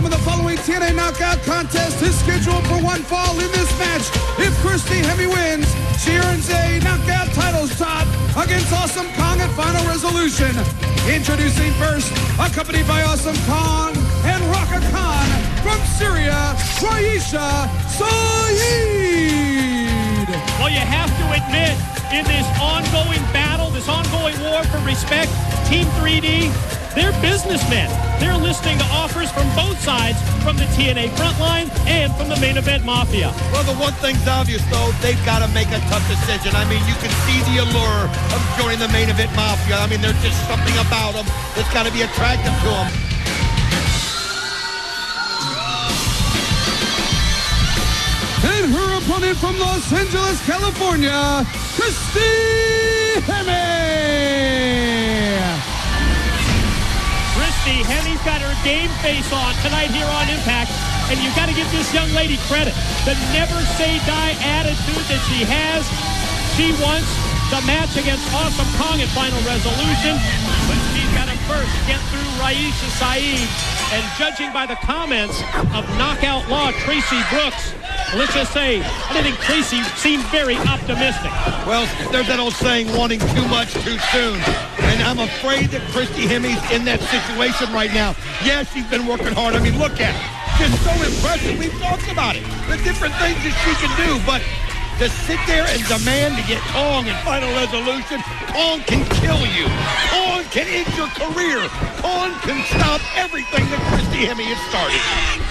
gentlemen, the following TNA Knockout contest is scheduled for one fall. In this match, if Christy Hemme wins, she earns a knockout title shot against Awesome Kong at Final Resolution. Introducing first, accompanied by Awesome Kong and Raka Khan from Syria, Raisha Saeed. Well, you have to admit, in this ongoing battle, this ongoing war for respect, Team 3D, they're businessmen. They're listening to offers from both sides, from the TNA frontline and from the main event mafia. Well, the one thing's obvious, though, they've got to make a tough decision. I mean, you can see the allure of joining the main event mafia. I mean, there's just something about them that's got to be attractive to them. And her opponent from Los Angeles, California, Christy Hemme. Christy Hemme's got her game face on tonight here on Impact, and you've got to give this young lady credit. The never-say-die attitude that she has. She wants the match against Awesome Kong at Final Resolution, but she's got to first get through Raisha Saeed. And judging by the comments of Knockout Law Tracy Brooks, let's just say, I didn't think Tracy seemed very optimistic. Well, there's that old saying, wanting too much too soon. And I'm afraid that Christy Hemme's in that situation right now. Yes, she's been working hard. I mean, look at her. Just so impressive. We've talked about it. The different things that she can do, but to sit there and demand to get Kong in Final Resolution, Kong can kill you. Kong can end your career. Kong can stop everything that Christy Hemme has started.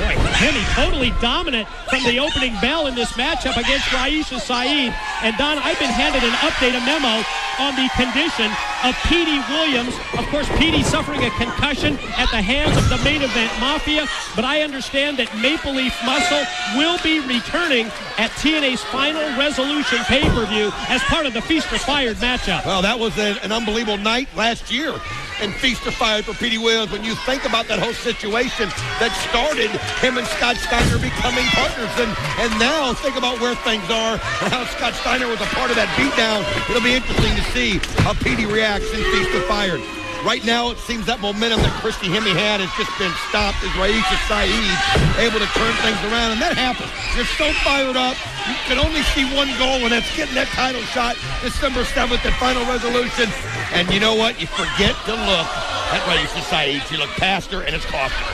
Boy, Hemme totally dominant from the opening bell in this matchup against Raisha Saeed. And Don, I've been handed an update, a memo, on the condition of Petey Williams. Of course, Petey suffering a concussion at the hands of the main event mafia, but I understand that Maple Leaf Muscle will be returning at TNA's Final Resolution pay-per-view as part of the Feast or Fired matchup. Well, that was an unbelievable night last year in Feast or Fired for Petey Williams. When you think about that whole situation that started him and Scott Steiner becoming partners, and now think about where things are and how Scott Steiner was a part of that beatdown. It'll be interesting to see how Petey reacts in Feast or Fired. Right now, it seems that momentum that Christy Hemme had has just been stopped as Raisha Saeed able to turn things around, and that happens. You're so fired up. You can only see one goal, and that's getting that title shot December 7th at Final Resolution. And you know what? You forget to look at Raisha Saeed. You look past her, and it's cost her.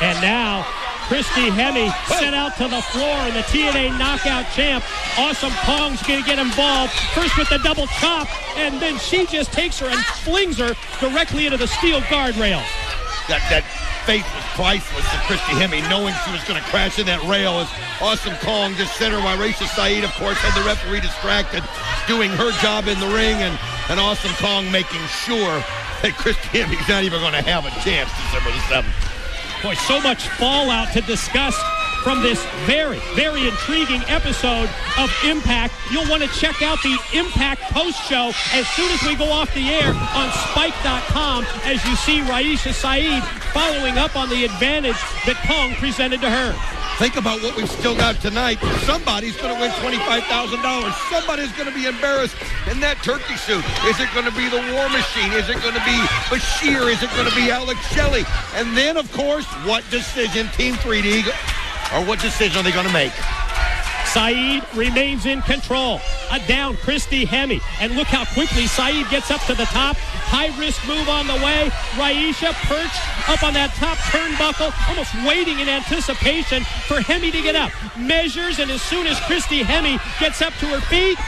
And now, Christy Hemme sent out to the floor, and the TNA Knockout champ, Awesome Kong's going to get involved. First with the double chop, and then she just takes her and flings her directly into the steel guardrail. That faith was priceless to Christy Hemme, knowing she was going to crash in that rail as Awesome Kong just sent her while Raisha Saeed, of course, had the referee distracted, doing her job in the ring, and Awesome Kong making sure that Christy Hemme's not even going to have a chance December the 7th. Boy, so much fallout to discuss from this very, very intriguing episode of Impact. You'll want to check out the Impact post-show as soon as we go off the air on Spike.com as you see Raisha Saeed following up on the advantage that Kong presented to her. Think about what we've still got tonight. Somebody's going to win $25,000. Somebody's going to be embarrassed in that turkey suit. Is it going to be the War Machine? Is it going to be Bashir? Is it going to be Alex Shelley? And then, of course, what decision Team 3D, or what decision are they going to make? Saeed remains in control. Down Christy Hemme. And look how quickly Saeed gets up to the top. High-risk move on the way. Raisha perched up on that top turnbuckle, almost waiting in anticipation for Hemme to get up. Measures, and as soon as Christy Hemme gets up to her feet,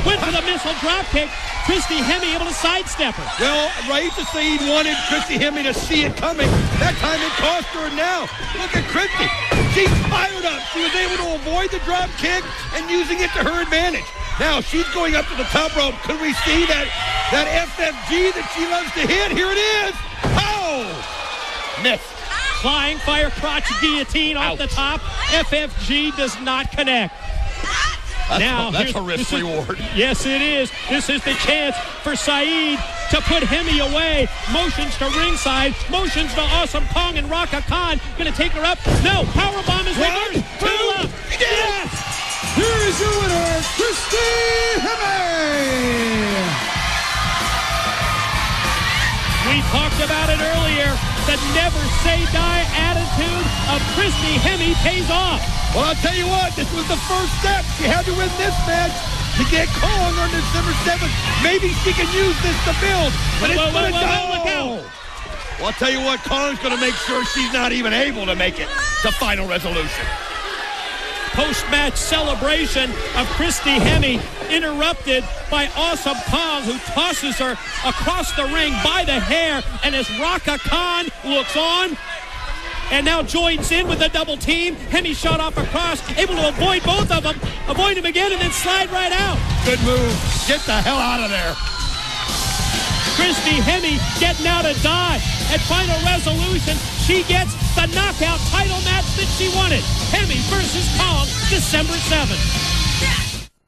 went for the missile dropkick. Christy Hemme able to sidestep her. Well, Raisha Saeed wanted Christy Hemme to see it coming. That time it cost her. Now, look at Christy. She's fired up. She was able to avoid the drop kick and using it to her advantage. Now, she's going up to the top rope. Could we see that FFG that she loves to hit? Here it is. Oh! Missed. Flying fire crotch guillotine off the top. FFG does not connect. That's a risk reward. Yes, it is. This is the chance for Saeed to put Hemme away. Motions to ringside. Motions to Awesome Kong and Raka Khan. Going to take her up. No. Powerbomb is reversed. To the left. Yes! Here is your winner, Christy Hemme. We talked about it earlier. the never-say-die attitude of Christy Hemme pays off. Well, I'll tell you what, this was the first step. She had to win this match to get Kong on December 7th. Maybe she can use this to build, but it's going to go. Look out. Well, I'll tell you what, Kong's going to make sure she's not even able to make it to Final Resolution. Post-match celebration of Christy Hemme interrupted by Awesome Kong, who tosses her across the ring by the hair, and as Raka Khan looks on and now joins in with a double team, Hemme shot off across, able to avoid both of them, avoid him again, and then slide right out. Good move. Get the hell out of there. Christy Hemme getting out of Dodge. At Final Resolution, she gets the knockout title match that she wanted. Hemme versus Kong, December 7th.